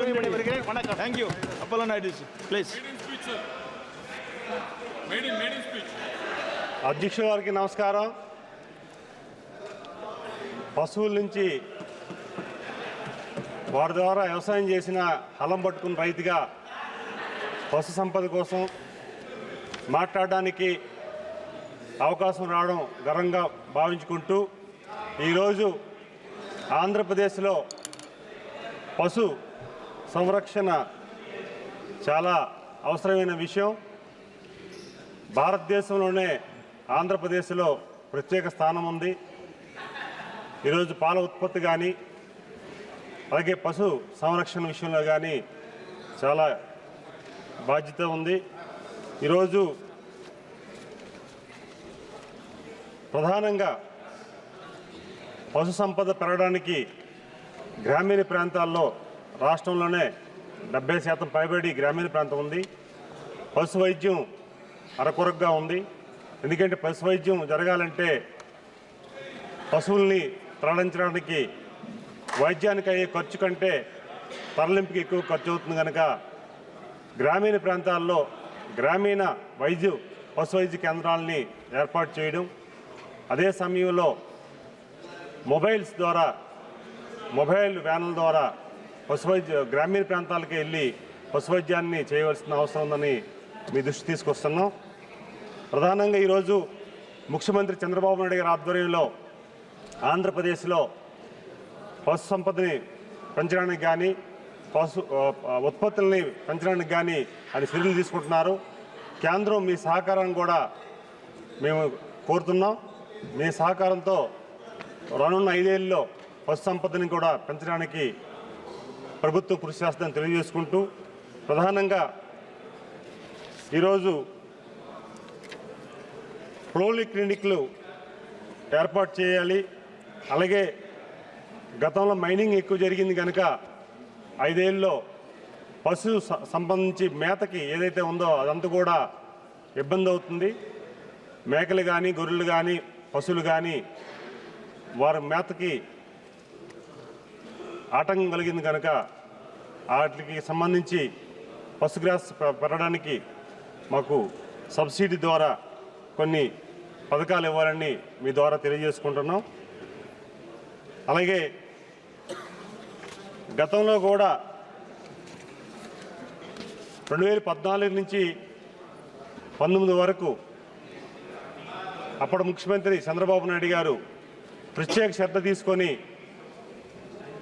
Thank you. Apollo Naidu, please. అధ్యక్షుల వారికి నమస్కారం. పశువుల నుంచి వారి ద్వారా వ్యవసాయం చేసిన హలం పట్టుకున్న రైతుగా పశు సంపద కోసం మాట్లాడడానికి అవకాశం రావడం గర్వంగా భావించుకుంటూ ఈరోజు ఆంధ్రప్రదేశ్లో పశు సంరక్షణ చాలా అవసరమైన విషయం. భారతదేశంలోనే ఆంధ్రప్రదేశ్లో ప్రత్యేక స్థానం ఉంది. ఈరోజు పాల ఉత్పత్తి కానీ అలాగే పశు సంరక్షణ విషయంలో కానీ చాలా బాధ్యత ఉంది. ఈరోజు ప్రధానంగా పశు సంపద పెరగడానికి గ్రామీణ ప్రాంతాల్లో రాష్ట్రంలోనే 70% పైబడి గ్రామీణ ప్రాంతం ఉంది. పశు వైద్యం అరకొరగా ఉంది. ఎందుకంటే పశు వైద్యం జరగాలంటే పశువుల్ని తరలించడానికి వైద్యానికి అయ్యే ఖర్చు కంటే తరలింపుకి ఎక్కువ ఖర్చు అవుతుంది కనుక గ్రామీణ ప్రాంతాల్లో గ్రామీణ పశు వైద్య కేంద్రాలని ఏర్పాటు చేయడం, అదే సమయంలో మొబైల్ వ్యాన్ల ద్వారా గ్రామీణ ప్రాంతాలకు వెళ్ళి పశు వైద్యాన్ని చేయవలసిన అవసరం ఉందని మీ దృష్టి తీసుకొస్తున్నాం. ప్రధానంగా ఈరోజు ముఖ్యమంత్రి చంద్రబాబు నాయుడు గారి ఆధ్వర్యంలో ఆంధ్రప్రదేశ్లో పశు సంపదని పెంచడానికి కానీ పశు ఉత్పత్తుల్ని పెంచడానికి కానీ అని చర్యలు తీసుకుంటున్నారు. కేంద్రం మీ సహకారాన్ని కూడా మేము కోరుతున్నాం. మీ సహకారంతో రానున్న 5 ఏళ్ళలో పశు సంపదని కూడా పెంచడానికి ప్రభుత్వం కృషి చేస్తుందని తెలియజేసుకుంటూ ప్రధానంగా ఈరోజు పోలీ క్లినిక్లు ఏర్పాటు చేయాలి. అలాగే గతంలో మైనింగ్ ఎక్కువ జరిగింది కనుక 5 ఏళ్ళలో పశు సంబంధించి మేతకి ఏదైతే ఉందో అదంతా కూడా ఇబ్బంది అవుతుంది. మేకలు కానీ గొర్రెలు కానీ పశువులు కానీ వారి మేతకి ఆటంకం కలిగింది కనుక వాటికి సంబంధించి పశుగ్రాస్ పెరగడానికి మాకు సబ్సిడీ ద్వారా కొన్ని పథకాలు ఇవ్వాలని మీ ద్వారా తెలియజేసుకుంటున్నాం. అలాగే గతంలో కూడా 2014 నుంచి 19 వరకు అప్పుడు ముఖ్యమంత్రి చంద్రబాబు నాయుడు గారు ప్రత్యేక శ్రద్ధ తీసుకొని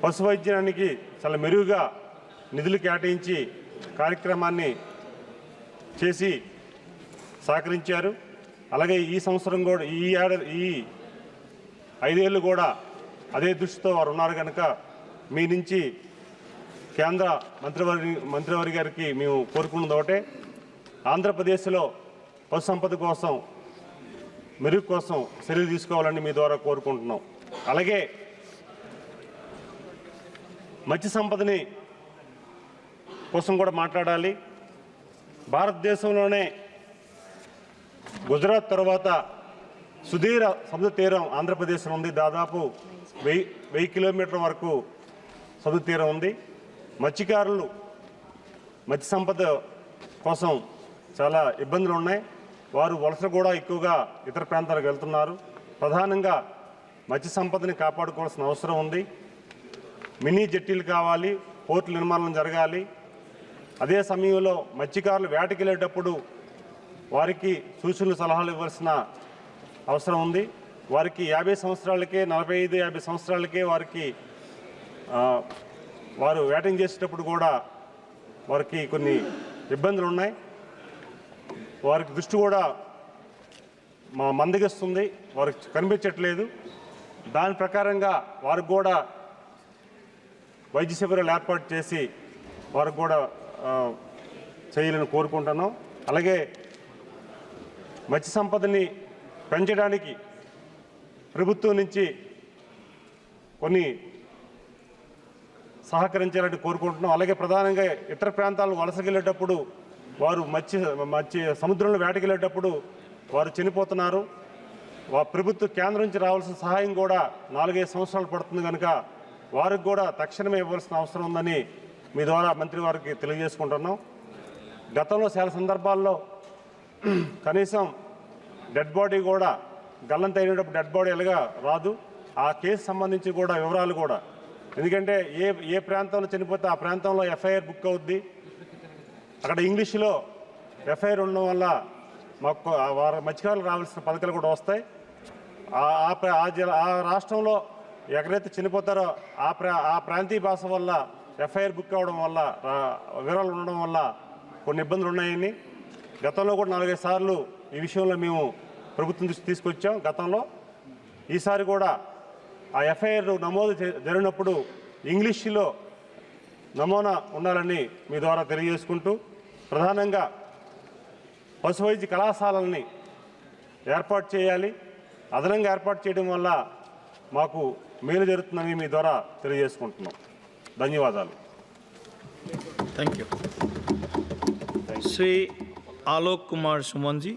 పశు వైద్యానికి చాలా మెరుగుగా నిధులు కేటాయించి కార్యక్రమాన్ని చేసి సహకరించారు. అలాగే ఈ సంవత్సరం కూడా ఈ 5 ఏళ్ళు కూడా అదే దృష్టితో వారు ఉన్నారు కనుక మీ నుంచి కేంద్ర మంత్రివర్గ గారికి మేము కోరుకున్నది ఒకటే, ఆంధ్రప్రదేశ్లో పశు సంపద కోసం మెరుగు కోసం చర్యలు తీసుకోవాలని మీ ద్వారా కోరుకుంటున్నాం. అలాగే మత్స్య సంపదని కోసం కూడా మాట్లాడాలి. భారతదేశంలోనే గుజరాత్ తర్వాత సుదీర సముద్ర తీరం ఆంధ్రప్రదేశ్లో ఉంది. దాదాపు 1000 కిలోమీటర్ల వరకు సముద్ర తీరం ఉంది. మత్స్యకారులు మత్స్య సంపద కోసం చాలా ఇబ్బందులు ఉన్నాయి. వారు వలసలు కూడా ఎక్కువగా ఇతర ప్రాంతాలకు వెళ్తున్నారు. ప్రధానంగా మత్స్య సంపదని కాపాడుకోవాల్సిన అవసరం ఉంది. మినీ జట్టీలు కావాలి, పోర్టుల నిర్మాణం జరగాలి. అదే సమయంలో మత్స్యకారులు వేటకి వెళ్ళేటప్పుడు వారికి సూచనలు సలహాలు ఇవ్వాల్సిన అవసరం ఉంది. వారికి 50 సంవత్సరాలకే 45-50 సంవత్సరాలకే వారు వేటం చేసేటప్పుడు కూడా వారికి కొన్ని ఇబ్బందులు ఉన్నాయి. వారికి దృష్టి కూడా మందగిస్తుంది, వారికి కనిపించట్లేదు. దాని ప్రకారంగా వారికి కూడా వైద్య శిబిరాలు ఏర్పాటు చేసి వారికి కూడా చేయాలని కోరుకుంటున్నాం. అలాగే మత్స్య సంపదని పెంచడానికి ప్రభుత్వం నుంచి కొన్ని సహకరించాలని కోరుకుంటున్నాం. అలాగే ప్రధానంగా ఇతర ప్రాంతాలను వలసకెళ్ళేటప్పుడు వారు సముద్రంలో వేటకెళ్ళేటప్పుడు వారు చనిపోతున్నారు. ప్రభుత్వ కేంద్రం నుంచి రావాల్సిన సహాయం కూడా 4-5 సంవత్సరాలు పడుతుంది కనుక వారికి కూడా తక్షణమే ఇవ్వాల్సిన అవసరం ఉందని మీ ద్వారా మంత్రి వారికి తెలియజేసుకుంటున్నాం. గతంలో చాలా సందర్భాల్లో కనీసం డెడ్ బాడీ కూడా గల్లంత అయినప్పుడు డెడ్ బాడీ ఎలాగా రాదు. ఆ కేసు సంబంధించి కూడా వివరాలు కూడా, ఎందుకంటే ఏ ప్రాంతంలో చనిపోతే ఆ ప్రాంతంలో ఎఫ్ఐఆర్ బుక్ అవుద్ది. అక్కడ ఇంగ్లీష్లో ఎఫ్ఐఆర్ ఉండడం వల్ల మాకు వారు మత్స్యకారులు రావాల్సిన పథకాలు కూడా వస్తాయి. ఆ రాష్ట్రంలో ఎక్కడైతే చనిపోతారో ఆ ప్రాంతీయ భాష వల్ల ఎఫ్ఐఆర్ బుక్ అవ్వడం వల్ల వివరాలు ఉండడం వల్ల కొన్ని ఇబ్బందులు ఉన్నాయని గతంలో కూడా 4-5 సార్లు ఈ విషయంలో మేము ప్రభుత్వం దృష్టి తీసుకొచ్చాం గతంలో. ఈసారి కూడా ఆ ఎఫ్ఐఆర్ నమోదు జరిగినప్పుడు ఇంగ్లీష్లో నమూనా ఉండాలని మీ ద్వారా తెలియజేసుకుంటూ, ప్రధానంగా పశు వైద్య కళాశాలల్ని ఏర్పాటు చేయాలి. అదనంగా ఏర్పాటు చేయడం వల్ల మాకు మేలు జరుగుతుందని మీ ద్వారా తెలియజేసుకుంటున్నాం. ధన్యవాదాలు. Thank you. Sri Alok Kumar Sumanji.